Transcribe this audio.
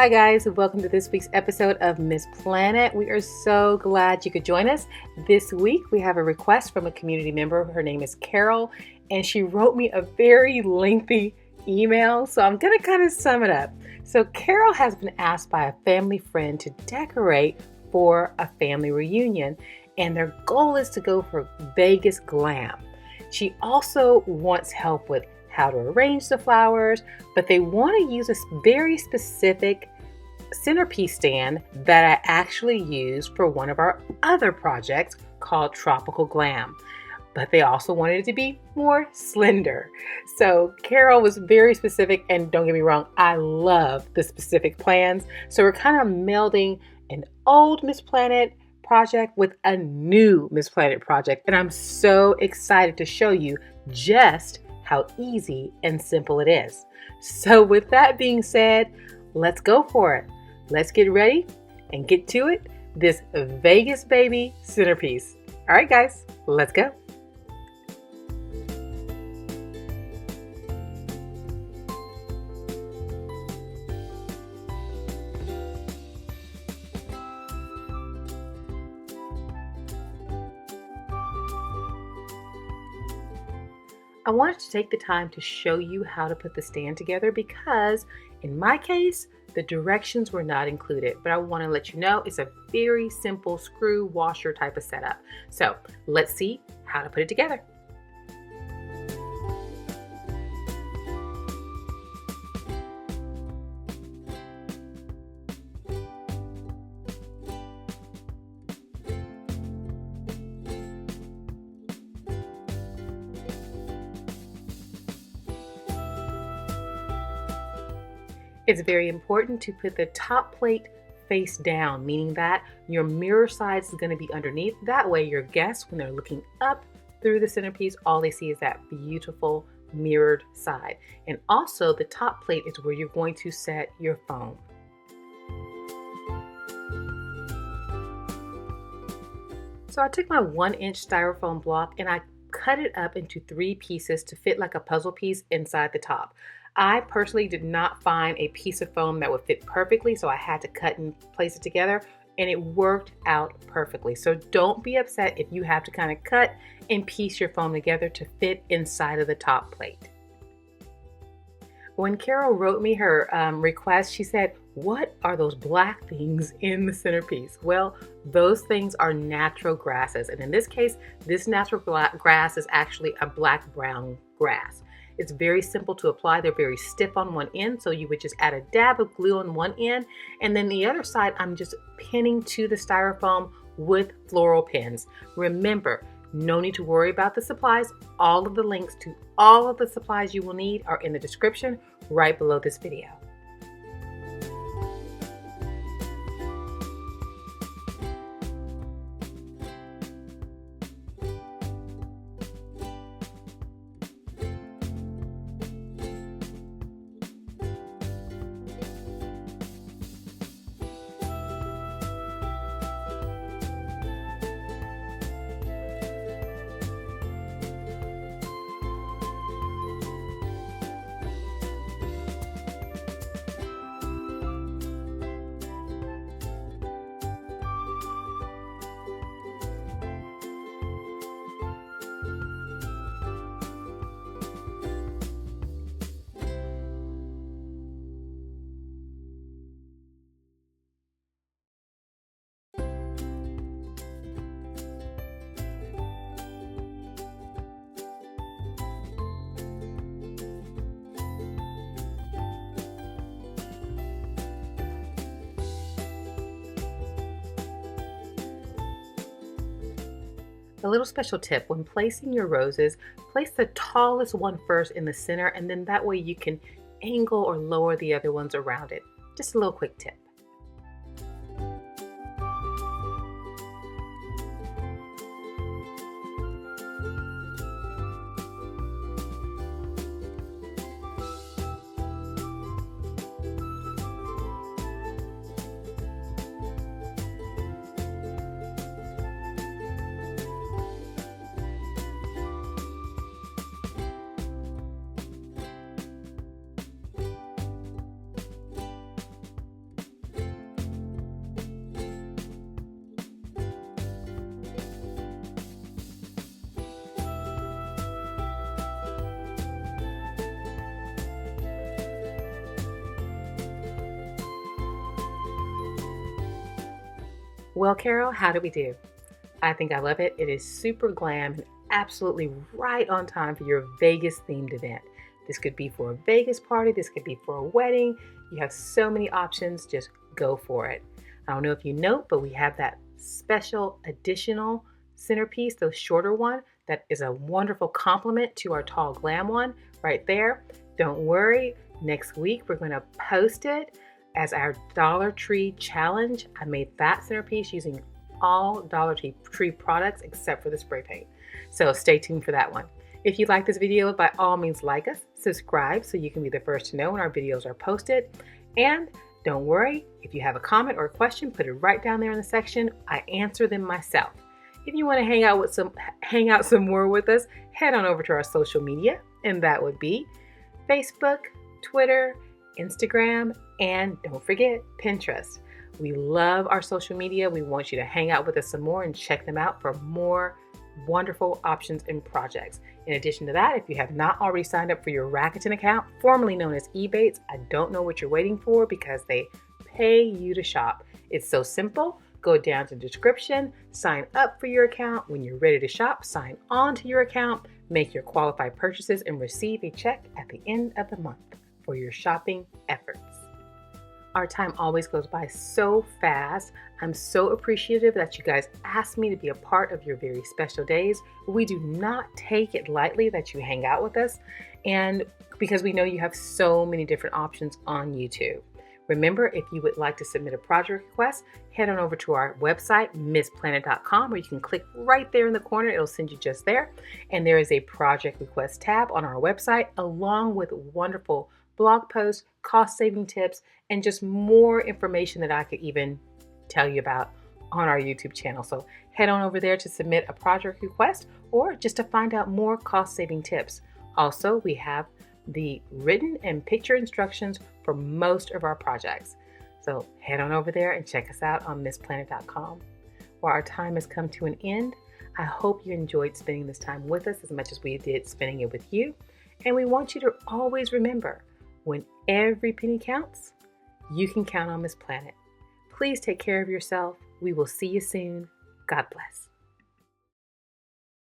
Hi guys, welcome to this week's episode of MissPlanIt. We are so glad you could join us. This week we have a request from a community member. Her name is Carol, and she wrote me a very lengthy email, so I'm going to kind of sum it up. So Carol has been asked by a family friend to decorate for a family reunion, and their goal is to go for Vegas Glam. She also wants help with how to arrange the flowers, but they want to use a very specific centerpiece stand that I actually used for one of our other projects called Tropical Glam. But they also wanted it to be more slender. So Carol was very specific, and don't get me wrong, I love the specific plans. So we're kind of melding an old MissPlanIt project with a new MissPlanIt project, and I'm so excited to show you just how easy and simple it is. So with that being said, let's go for it. Let's get ready and get to it. This Vegas baby centerpiece. All right, guys, let's go. I wanted to take the time to show you how to put the stand together because in my case, the directions were not included, but I want to let you know it's a very simple screw washer type of setup. So let's see how to put it together. It's very important to put the top plate face down, meaning that your mirror sides is going to be underneath. That way your guests, when they're looking up through the centerpiece, all they see is that beautiful mirrored side. And also the top plate is where you're going to set your foam. So I took my 1-inch styrofoam block and I cut it up into 3 pieces to fit like a puzzle piece inside the top. I personally did not find a piece of foam that would fit perfectly, so I had to cut and place it together, and it worked out perfectly. So don't be upset if you have to kind of cut and piece your foam together to fit inside of the top plate. When Carol wrote me her request, she said, "What are those black things in the centerpiece?" Well, those things are natural grasses, and in this case, this natural grass is actually a black-brown grass. It's very simple to apply. They're very stiff on one end, so you would just add a dab of glue on one end, and then the other side I'm just pinning to the styrofoam with floral pins. Remember, no need to worry about the supplies. All of the links to all of the supplies you will need are in the description right below this video. A little special tip: when placing your roses, place the tallest one first in the center, and then that way you can angle or lower the other ones around it. Just a little quick tip. Well, Carol, how did we do? I think I love it. It is super glam and absolutely right on time for your Vegas themed event. This could be for a Vegas party. This could be for a wedding. You have so many options. Just go for it. I don't know if you know, but we have that special additional centerpiece, the shorter one, that is a wonderful complement to our tall glam one right there. Don't worry. Next week, we're going to post it as our Dollar Tree challenge. I made that centerpiece using all Dollar Tree products except for the spray paint. So stay tuned for that one. If you like this video, by all means like us, subscribe so you can be the first to know when our videos are posted. And don't worry, if you have a comment or a question, put it right down there in the section. I answer them myself. If you want to hang out some more with us, head on over to our social media, and that would be Facebook, Twitter, Instagram, and don't forget Pinterest. We love our social media. We want you to hang out with us some more and check them out for more wonderful options and projects. In addition to that, if you have not already signed up for your Rakuten account, formerly known as Ebates, I don't know what you're waiting for because they pay you to shop. It's so simple. Go down to the description, sign up for your account. When you're ready to shop, sign on to your account, make your qualified purchases, and receive a check at the end of the month for your shopping efforts. Our time always goes by so fast. I'm so appreciative that you guys asked me to be a part of your very special days. We do not take it lightly that you hang out with us, and because we know you have so many different options on YouTube. Remember, if you would like to submit a project request, head on over to our website, MissPlanIt.com, where you can click right there in the corner. It'll send you just there. And there is a project request tab on our website, along with wonderful blog posts, cost-saving tips, and just more information that I could even tell you about on our YouTube channel. So head on over there to submit a project request or just to find out more cost-saving tips. Also, we have the written and picture instructions for most of our projects. So head on over there and check us out on MissPlanIt.com. Well, our time has come to an end. I hope you enjoyed spending this time with us as much as we did spending it with you. And we want you to always remember, when every penny counts, you can count on MissPlanIt. Please take care of yourself. We will see you soon. God bless.